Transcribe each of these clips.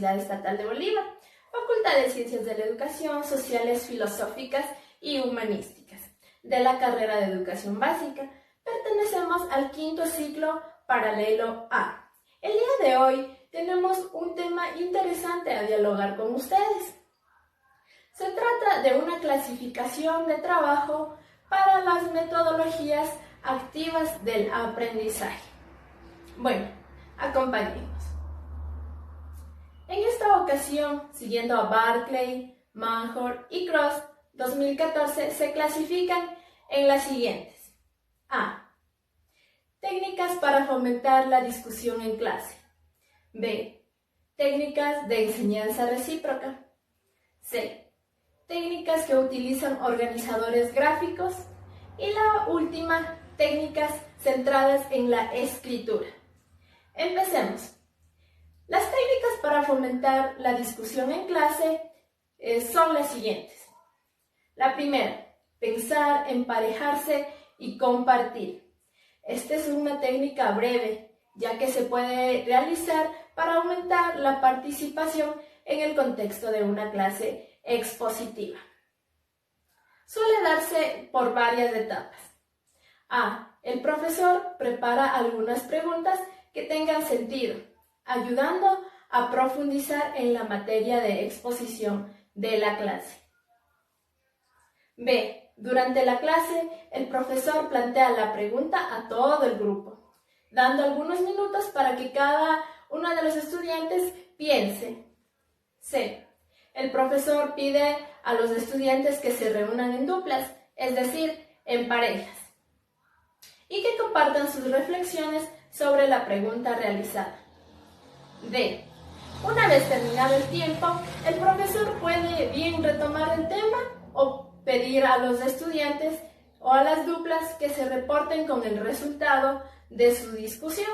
Universidad Estatal de Bolívar, Facultad de Ciencias de la Educación, Sociales, Filosóficas y Humanísticas, de la carrera de Educación Básica. Pertenecemos al quinto ciclo paralelo A. El día de hoy tenemos un tema interesante a dialogar con ustedes. Se trata de una clasificación de trabajo para las metodologías activas del aprendizaje. Bueno, acompáñenos. En esta ocasión, siguiendo a Barclay, Manhor y Cross, 2014 se clasifican en las siguientes. A. Técnicas para fomentar la discusión en clase. B. Técnicas de enseñanza recíproca. C. Técnicas que utilizan organizadores gráficos. Y la última, técnicas centradas en la escritura. Empecemos. Las técnicas para fomentar la discusión en clase son las siguientes. La primera, pensar, emparejarse y compartir. Esta es una técnica breve, ya que se puede realizar para aumentar la participación en el contexto de una clase expositiva. Suele darse por varias etapas. A. El profesor prepara algunas preguntas que tengan sentido, ayudando a profundizar en la materia de exposición de la clase. B. Durante la clase, el profesor plantea la pregunta a todo el grupo, dando algunos minutos para que cada uno de los estudiantes piense. C. El profesor pide a los estudiantes que se reúnan en duplas, es decir, en parejas, y que compartan sus reflexiones sobre la pregunta realizada. D. Una vez terminado el tiempo, el profesor puede bien retomar el tema o pedir a los estudiantes o a las duplas que se reporten con el resultado de su discusión.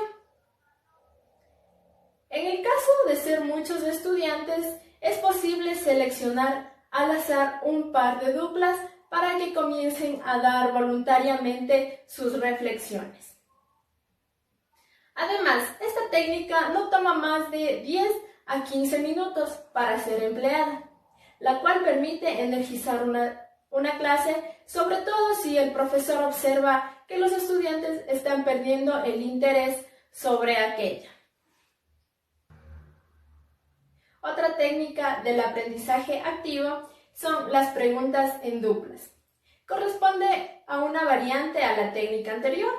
En el caso de ser muchos estudiantes, es posible seleccionar al azar un par de duplas para que comiencen a dar voluntariamente sus reflexiones. Además, esta técnica no toma más de 10 a 15 minutos para ser empleada, la cual permite energizar una clase, sobre todo si el profesor observa que los estudiantes están perdiendo el interés sobre aquella. Otra técnica del aprendizaje activo son las preguntas en duplas. Corresponde a una variante a la técnica anterior.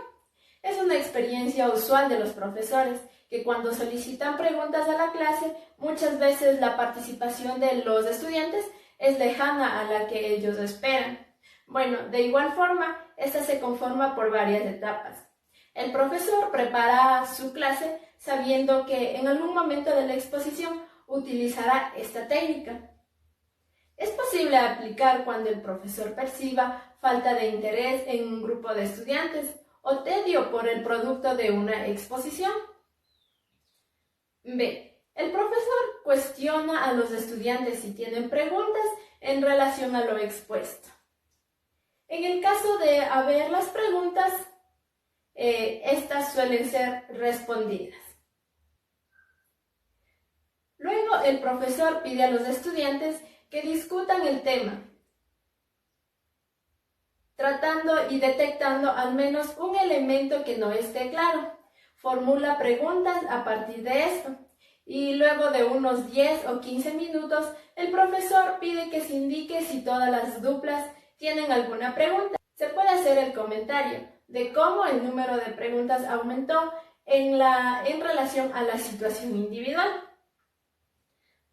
Es una experiencia usual de los profesores que cuando solicitan preguntas a la clase, muchas veces la participación de los estudiantes es lejana a la que ellos esperan. Bueno, de igual forma, esta se conforma por varias etapas. El profesor prepara su clase sabiendo que en algún momento de la exposición utilizará esta técnica. Es posible aplicar cuando el profesor perciba falta de interés en un grupo de estudiantes o tedio por el producto de una exposición. B. El profesor cuestiona a los estudiantes si tienen preguntas en relación a lo expuesto. En el caso de haber las preguntas, estas suelen ser respondidas. Luego, el profesor pide a los estudiantes que discutan el tema, tratando y detectando al menos un elemento que no esté claro. Formula preguntas a partir de esto. Y luego de unos 10 o 15 minutos, el profesor pide que se indique si todas las duplas tienen alguna pregunta. Se puede hacer el comentario de cómo el número de preguntas aumentó en relación a la situación individual.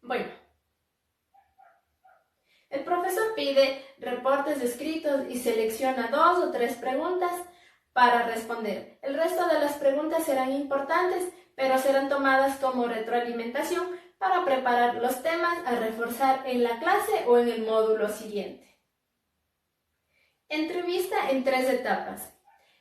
Bueno, el profesor pide reportes escritos y selecciona 2 o 3 preguntas para responder. El resto de las preguntas serán importantes, pero serán tomadas como retroalimentación para preparar los temas a reforzar en la clase o en el módulo siguiente. Entrevista en 3 etapas.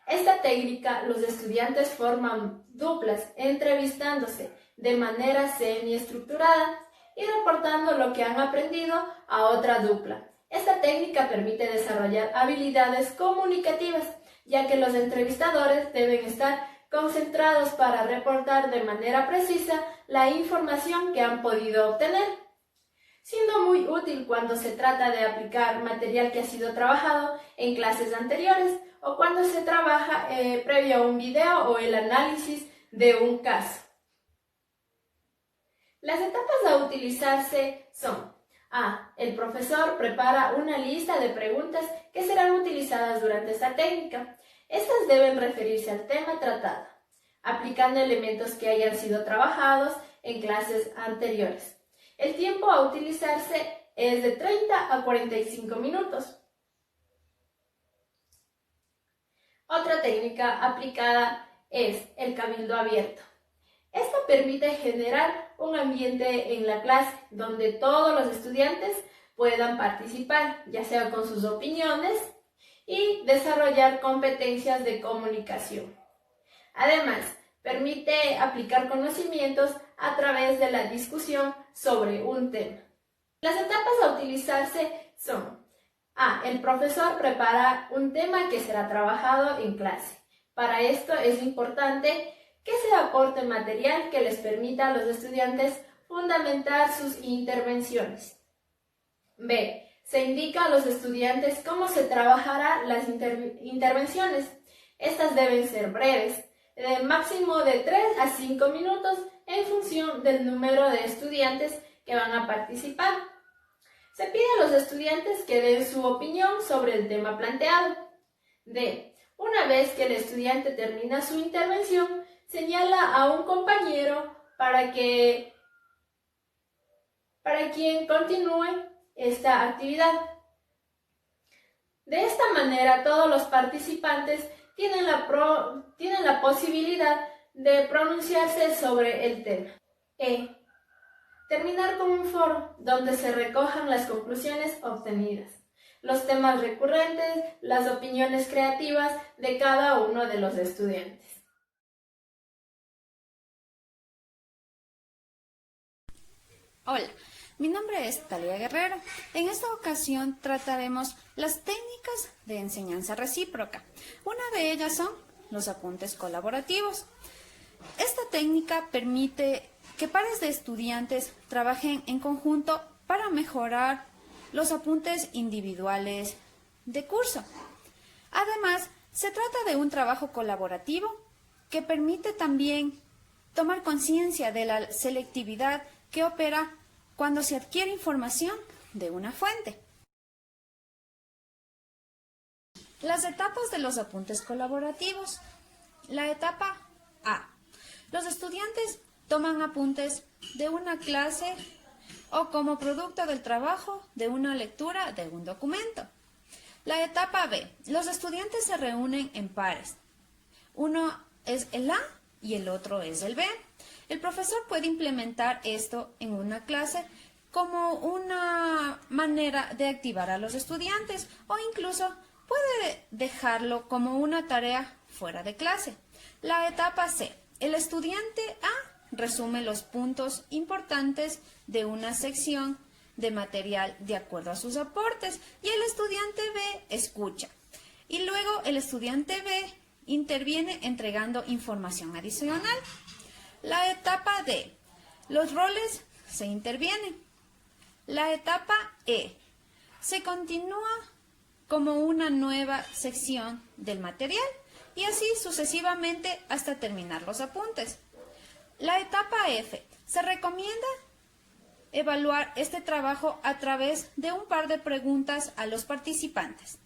Esta técnica, los estudiantes forman duplas entrevistándose de manera semiestructurada y reportando lo que han aprendido a otra dupla. Esta técnica permite desarrollar habilidades comunicativas, ya que los entrevistadores deben estar concentrados para reportar de manera precisa la información que han podido obtener, siendo muy útil cuando se trata de aplicar material que ha sido trabajado en clases anteriores o cuando se trabaja previo a un video o el análisis de un caso. Las etapas a utilizarse son: A. El profesor prepara una lista de preguntas que serán utilizadas durante esta técnica. Estas deben referirse al tema tratado, aplicando elementos que hayan sido trabajados en clases anteriores. El tiempo a utilizarse es de 30 a 45 minutos. Otra técnica aplicada es el cabildo abierto. Esto permite generar un ambiente en la clase donde todos los estudiantes puedan participar, ya sea con sus opiniones, y desarrollar competencias de comunicación. Además, permite aplicar conocimientos a través de la discusión sobre un tema. Las etapas a utilizarse son: A. El profesor prepara un tema que será trabajado en clase. Para esto es importante que se aporte material que les permita a los estudiantes fundamentar sus intervenciones. B. Se indica a los estudiantes cómo se trabajarán las intervenciones. Estas deben ser breves, de máximo de 3 a 5 minutos en función del número de estudiantes que van a participar. Se pide a los estudiantes que den su opinión sobre el tema planteado. D. Una vez que el estudiante termina su intervención, señala a un compañero para quien continúe esta actividad. De esta manera, todos los participantes tienen la posibilidad de pronunciarse sobre el tema. E. Terminar con un foro donde se recojan las conclusiones obtenidas, los temas recurrentes, las opiniones creativas de cada uno de los estudiantes. Hola, mi nombre es Talia Guerrero. En esta ocasión trataremos las técnicas de enseñanza recíproca. Una de ellas son los apuntes colaborativos. Esta técnica permite que pares de estudiantes trabajen en conjunto para mejorar los apuntes individuales de curso. Además, se trata de un trabajo colaborativo que permite también tomar conciencia de la selectividad que opera cuando se adquiere información de una fuente. Las etapas de los apuntes colaborativos. La etapa A. Los estudiantes toman apuntes de una clase o como producto del trabajo de una lectura de un documento. La etapa B. Los estudiantes se reúnen en pares. Uno es el A y el otro es el B. El profesor puede implementar esto en una clase como una manera de activar a los estudiantes o incluso puede dejarlo como una tarea fuera de clase. La etapa C. El estudiante A resume los puntos importantes de una sección de material de acuerdo a sus aportes y el estudiante B escucha. Y luego el estudiante B interviene entregando información adicional. La etapa D. Los roles se intervienen. La etapa E. Se continúa como una nueva sección del material y así sucesivamente hasta terminar los apuntes. La etapa F. Se recomienda evaluar este trabajo a través de un par de preguntas a los participantes.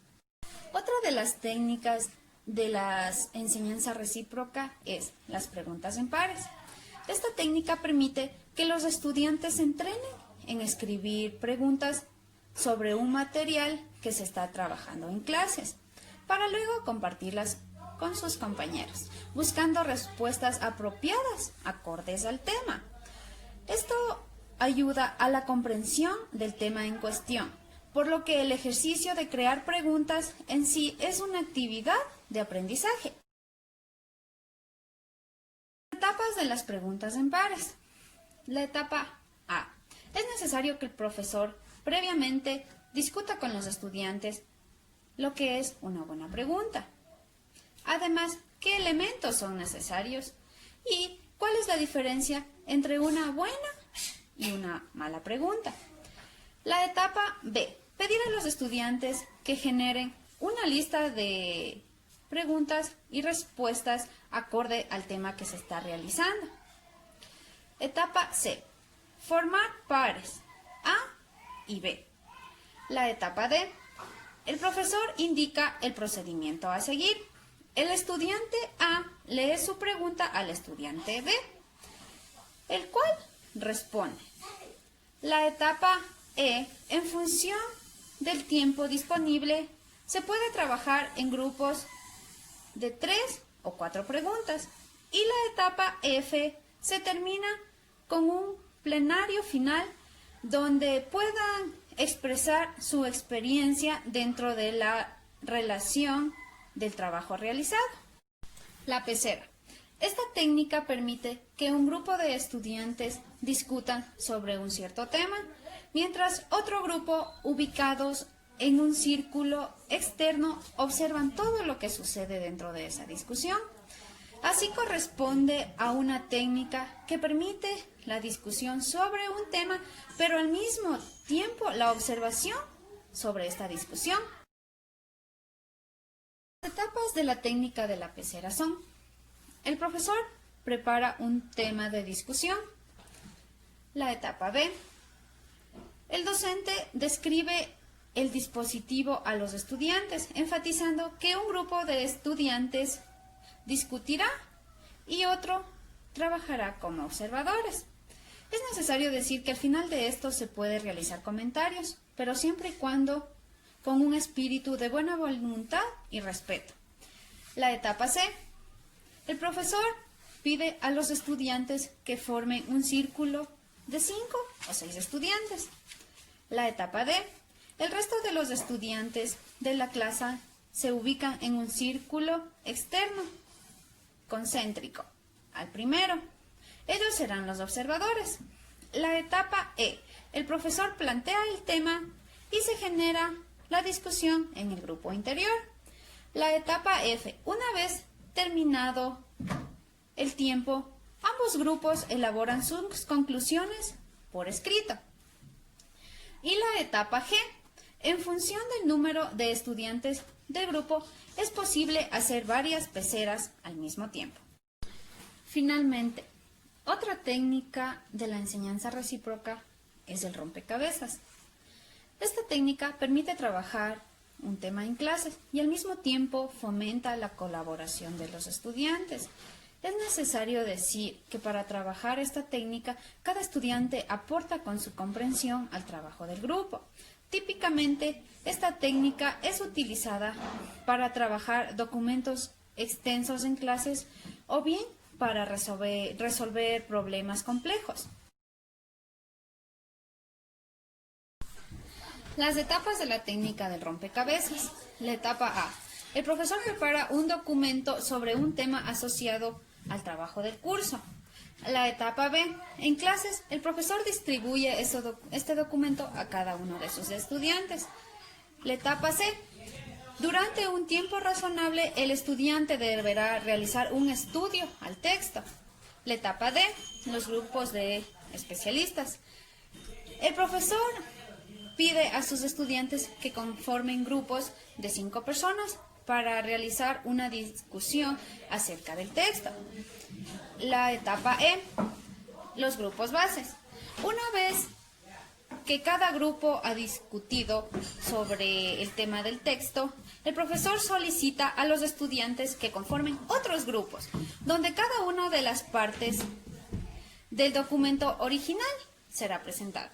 Otra de las técnicas de la enseñanza recíproca es las preguntas en pares. Esta técnica permite que los estudiantes se entrenen en escribir preguntas sobre un material que se está trabajando en clases, para luego compartirlas con sus compañeros, buscando respuestas apropiadas, acordes al tema. Esto ayuda a la comprensión del tema en cuestión, por lo que el ejercicio de crear preguntas en sí es una actividad de aprendizaje. Etapas de las preguntas en pares. La etapa A. Es necesario que el profesor previamente discuta con los estudiantes lo que es una buena pregunta. Además, qué elementos son necesarios y cuál es la diferencia entre una buena y una mala pregunta. La etapa B, pedir a los estudiantes que generen una lista de preguntas y respuestas acorde al tema que se está realizando. Etapa C, formar pares A y B. La etapa D, el profesor indica el procedimiento a seguir. El estudiante A lee su pregunta al estudiante B, el cual responde. La etapa E, en función del tiempo disponible, se puede trabajar en grupos de 3 o 4 preguntas. Y la etapa F se termina con un plenario final donde puedan expresar su experiencia dentro de la relación del trabajo realizado. La pecera. Esta técnica permite que un grupo de estudiantes discutan sobre un cierto tema, mientras otro grupo, ubicados en un círculo externo, observan todo lo que sucede dentro de esa discusión. Así corresponde a una técnica que permite la discusión sobre un tema, pero al mismo tiempo la observación sobre esta discusión. Las etapas de la técnica de la pecera son: el profesor prepara un tema de discusión. La etapa B, el docente describe el dispositivo a los estudiantes, enfatizando que un grupo de estudiantes discutirá y otro trabajará como observadores. Es necesario decir que al final de esto se puede realizar comentarios, pero siempre y cuando con un espíritu de buena voluntad y respeto. La etapa C, el profesor pide a los estudiantes que formen un círculo de 5 o 6 estudiantes. La etapa D, el resto de los estudiantes de la clase se ubican en un círculo externo, concéntrico, al primero. Ellos serán los observadores. La etapa E, el profesor plantea el tema y se genera la discusión en el grupo interior. La etapa F, una vez terminado el tiempo, ambos grupos elaboran sus conclusiones por escrito. Y la etapa G, en función del número de estudiantes del grupo, es posible hacer varias peceras al mismo tiempo. Finalmente, otra técnica de la enseñanza recíproca es el rompecabezas. Esta técnica permite trabajar un tema en clases y al mismo tiempo fomenta la colaboración de los estudiantes. Es necesario decir que para trabajar esta técnica, cada estudiante aporta con su comprensión al trabajo del grupo. Típicamente, esta técnica es utilizada para trabajar documentos extensos en clases o bien para resolver problemas complejos. Las etapas de la técnica del rompecabezas. La etapa A. El profesor prepara un documento sobre un tema asociado al trabajo del curso. La etapa B. En clases, el profesor distribuye este documento a cada uno de sus estudiantes. La etapa C. Durante un tiempo razonable, el estudiante deberá realizar un estudio al texto. La etapa D. Los grupos de especialistas. El profesor pide a sus estudiantes que conformen grupos de 5 personas para realizar una discusión acerca del texto. La etapa E, los grupos bases. Una vez que cada grupo ha discutido sobre el tema del texto, el profesor solicita a los estudiantes que conformen otros grupos, donde cada una de las partes del documento original será presentada.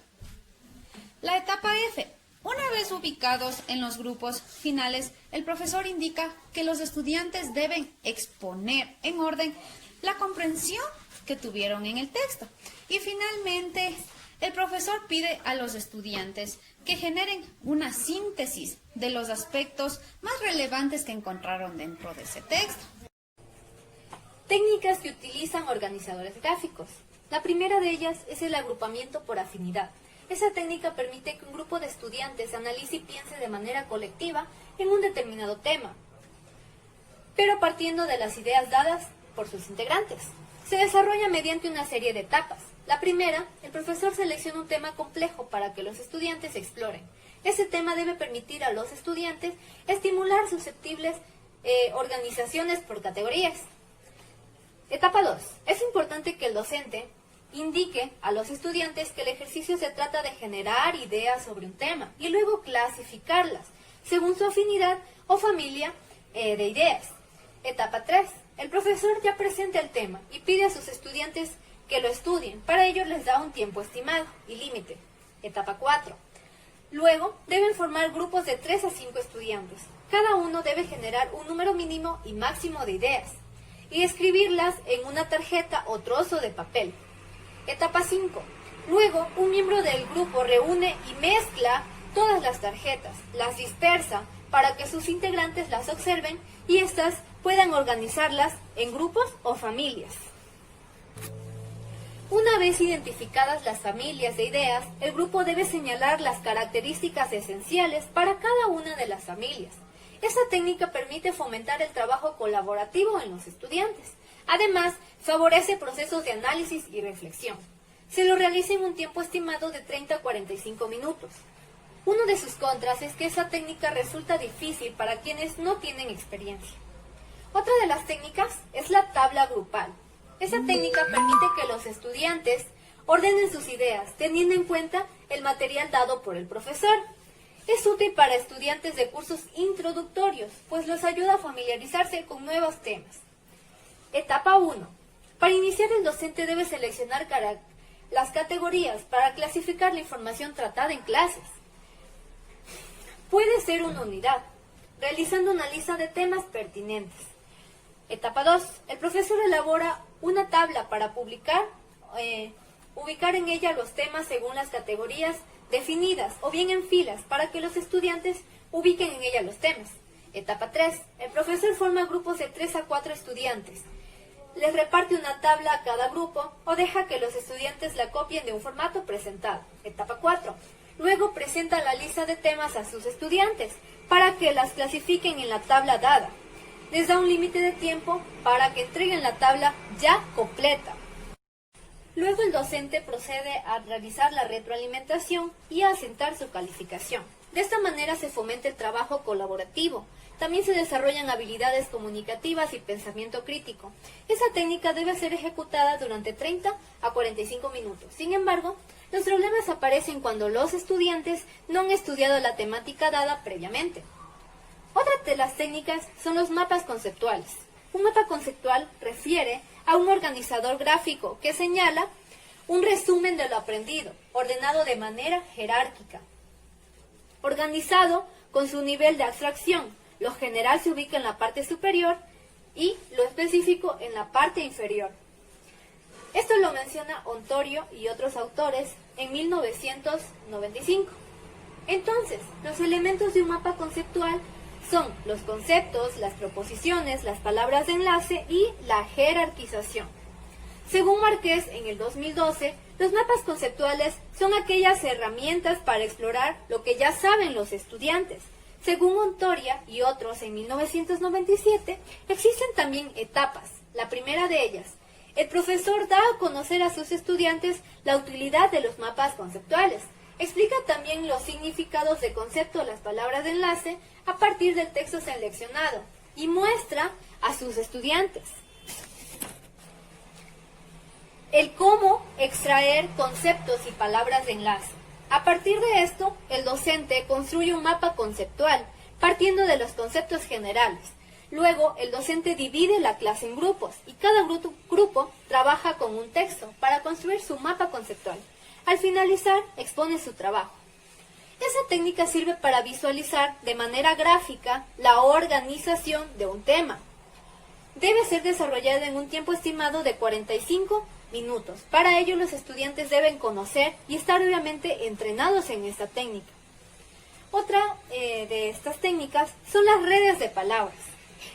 La etapa F. Una vez ubicados en los grupos finales, el profesor indica que los estudiantes deben exponer en orden la comprensión que tuvieron en el texto. Y finalmente, el profesor pide a los estudiantes que generen una síntesis de los aspectos más relevantes que encontraron dentro de ese texto. Técnicas que utilizan organizadores gráficos. La primera de ellas es el agrupamiento por afinidad. Esa técnica permite que un grupo de estudiantes analice y piense de manera colectiva en un determinado tema. pero partiendo de las ideas dadas por sus integrantes. Se desarrolla mediante una serie de etapas. La primera, el profesor selecciona un tema complejo para que los estudiantes exploren. Ese tema debe permitir a los estudiantes estimular susceptibles organizaciones por categorías. Etapa 2. Es importante que el docente indique a los estudiantes que el ejercicio se trata de generar ideas sobre un tema y luego clasificarlas según su afinidad o familia de ideas. Etapa 3. El profesor ya presenta el tema y pide a sus estudiantes que lo estudien. Para ello les da un tiempo estimado y límite. Etapa 4. Luego deben formar grupos de 3 a 5 estudiantes. Cada uno debe generar un número mínimo y máximo de ideas y escribirlas en una tarjeta o trozo de papel. Etapa 5. Luego, un miembro del grupo reúne y mezcla todas las tarjetas, las dispersa para que sus integrantes las observen y éstas puedan organizarlas en grupos o familias. Una vez identificadas las familias de ideas, el grupo debe señalar las características esenciales para cada una de las familias. Esta técnica permite fomentar el trabajo colaborativo en los estudiantes. Además, favorece procesos de análisis y reflexión. Se lo realiza en un tiempo estimado de 30 a 45 minutos. Uno de sus contras es que esa técnica resulta difícil para quienes no tienen experiencia. Otra de las técnicas es la tabla grupal. Esa técnica permite que los estudiantes ordenen sus ideas, teniendo en cuenta el material dado por el profesor. Es útil para estudiantes de cursos introductorios, pues los ayuda a familiarizarse con nuevos temas. Etapa 1. Para iniciar, el docente debe seleccionar las categorías para clasificar la información tratada en clases. Puede ser una unidad, realizando una lista de temas pertinentes. Etapa 2. El profesor elabora una tabla para ubicar en ella los temas según las categorías definidas o bien en filas para que los estudiantes ubiquen en ella los temas. Etapa 3. El profesor forma grupos de 3 a 4 estudiantes. Les reparte una tabla a cada grupo o deja que los estudiantes la copien de un formato presentado. Etapa 4. Luego presenta la lista de temas a sus estudiantes para que las clasifiquen en la tabla dada. Les da un límite de tiempo para que entreguen la tabla ya completa. Luego el docente procede a realizar la retroalimentación y a asentar su calificación. De esta manera se fomenta el trabajo colaborativo. También se desarrollan habilidades comunicativas y pensamiento crítico. Esa técnica debe ser ejecutada durante 30 a 45 minutos. Sin embargo, los problemas aparecen cuando los estudiantes no han estudiado la temática dada previamente. Otra de las técnicas son los mapas conceptuales. Un mapa conceptual refiere a un organizador gráfico que señala un resumen de lo aprendido, ordenado de manera jerárquica, organizado con su nivel de abstracción. Lo general se ubica en la parte superior y lo específico en la parte inferior. Esto lo menciona Ontorio y otros autores en 1995. Entonces, los elementos de un mapa conceptual son los conceptos, las proposiciones, las palabras de enlace y la jerarquización. Según Márquez, en el 2012, los mapas conceptuales son aquellas herramientas para explorar lo que ya saben los estudiantes. Según Ontoria y otros en 1997, existen también etapas. La primera de ellas, el profesor da a conocer a sus estudiantes la utilidad de los mapas conceptuales. Explica también los significados de concepto de las palabras de enlace a partir del texto seleccionado y muestra a sus estudiantes el cómo extraer conceptos y palabras de enlace. A partir de esto, el docente construye un mapa conceptual partiendo de los conceptos generales. Luego, el docente divide la clase en grupos y cada grupo trabaja con un texto para construir su mapa conceptual. Al finalizar, expone su trabajo. Esa técnica sirve para visualizar de manera gráfica la organización de un tema. Debe ser desarrollada en un tiempo estimado de 45 minutos. Para ello, los estudiantes deben conocer y estar obviamente entrenados en esta técnica. Otra de estas técnicas son las redes de palabras.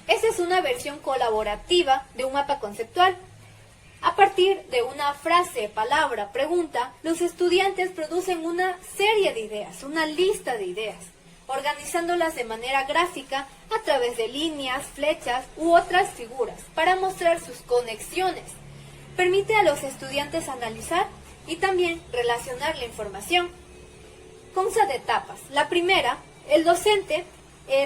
Esta es una versión colaborativa de un mapa conceptual. A partir de una frase, palabra, pregunta, los estudiantes producen una serie de ideas, una lista de ideas. organizándolas de manera gráfica a través de líneas, flechas u otras figuras para mostrar sus conexiones. Permite a los estudiantes analizar y también relacionar la información. Consta de etapas. La primera, el docente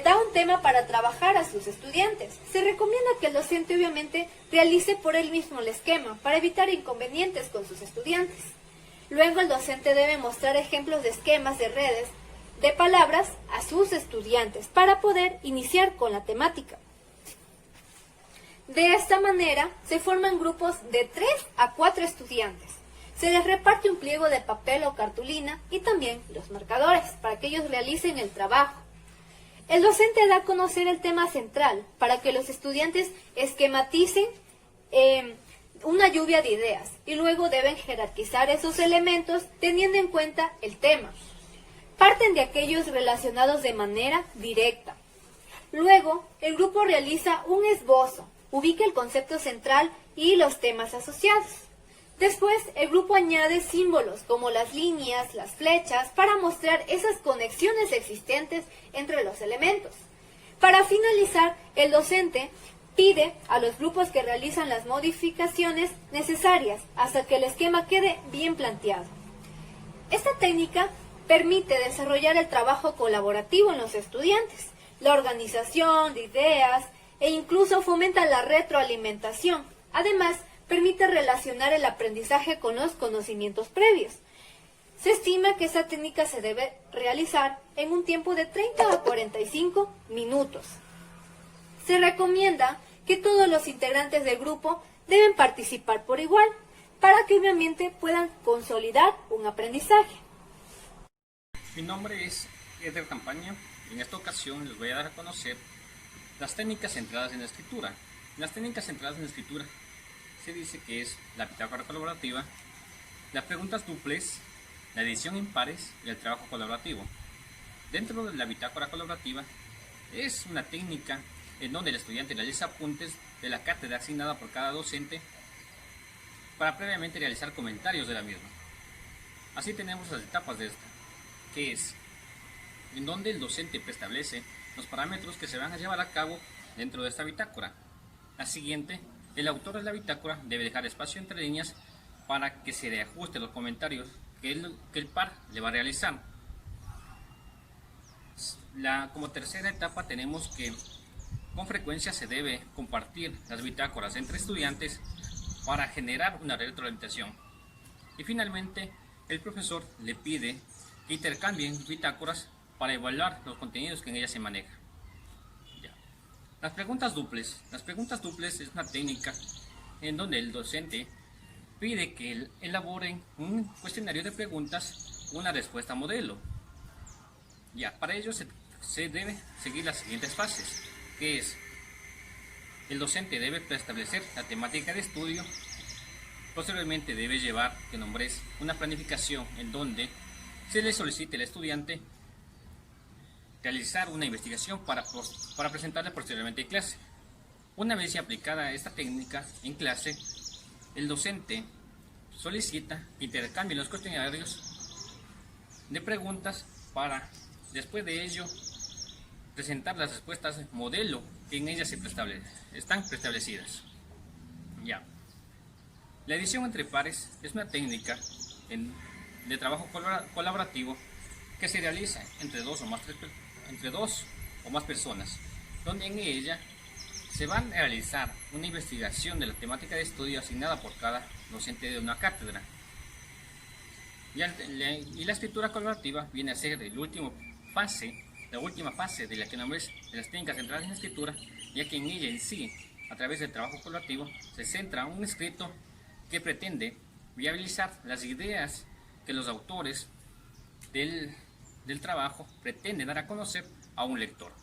da un tema para trabajar a sus estudiantes. Se recomienda que el docente obviamente realice por él mismo el esquema para evitar inconvenientes con sus estudiantes. Luego el docente debe mostrar ejemplos de esquemas de redes de palabras a sus estudiantes para poder iniciar con la temática. De esta manera se forman grupos de 3 a 4 estudiantes. Se les reparte un pliego de papel o cartulina y también los marcadores para que ellos realicen el trabajo. El docente da a conocer el tema central para que los estudiantes esquematicen una lluvia de ideas y luego deben jerarquizar esos elementos teniendo en cuenta el tema. Parten de aquellos relacionados de manera directa. Luego, el grupo realiza un esbozo, ubica el concepto central y los temas asociados. Después, el grupo añade símbolos como las líneas, las flechas, para mostrar esas conexiones existentes entre los elementos. Para finalizar, el docente pide a los grupos que realizan las modificaciones necesarias hasta que el esquema quede bien planteado. Esta técnica permite desarrollar el trabajo colaborativo en los estudiantes, la organización de ideas e incluso fomenta la retroalimentación. Además, permite relacionar el aprendizaje con los conocimientos previos. Se estima que esta técnica se debe realizar en un tiempo de 30 a 45 minutos. Se recomienda que todos los integrantes del grupo deben participar por igual, para que obviamente puedan consolidar un aprendizaje. Mi nombre es Eder Campaña y en esta ocasión les voy a dar a conocer las técnicas centradas en la escritura. Las técnicas centradas en la escritura se dice que es la bitácora colaborativa, las preguntas duples, la edición en pares y el trabajo colaborativo. Dentro de la bitácora colaborativa es una técnica en donde el estudiante realiza apuntes de la cátedra asignada por cada docente para previamente realizar comentarios de la misma. Así tenemos las etapas de esta, que es en donde el docente preestablece los parámetros que se van a llevar a cabo dentro de esta bitácora. La siguiente, el autor de la bitácora debe dejar espacio entre líneas para que se le ajuste los comentarios que el par le va a realizar. Como tercera etapa tenemos que con frecuencia se debe compartir las bitácoras entre estudiantes para generar una retroalimentación. Y finalmente, el profesor le pide que intercambien bitácoras para evaluar los contenidos que en ellas se manejan. Las preguntas duples. Las preguntas duples es una técnica en donde el docente pide que elaboren un cuestionario de preguntas, una respuesta modelo. Para ello se debe seguir las siguientes fases, que es el docente debe preestablecer la temática de estudio, posteriormente debe llevar que nombres una planificación en donde se le solicite al estudiante realizar una investigación para presentarla posteriormente en clase. Una vez ya aplicada esta técnica en clase, el docente solicita que intercambien los cuestionarios de preguntas para después de ello presentar las respuestas modelo que en ellas están preestablecidas. La edición entre pares es una técnica de trabajo colaborativo que se realiza entre dos o más personas, donde en ella se van a realizar una investigación de la temática de estudio asignada por cada docente de una cátedra. Y la escritura colaborativa viene a ser la última fase de la que nombré de las técnicas centrales en la escritura, ya que en ella en sí, a través del trabajo colaborativo, se centra un escrito que pretende viabilizar las ideas que los autores del trabajo pretenden dar a conocer a un lector.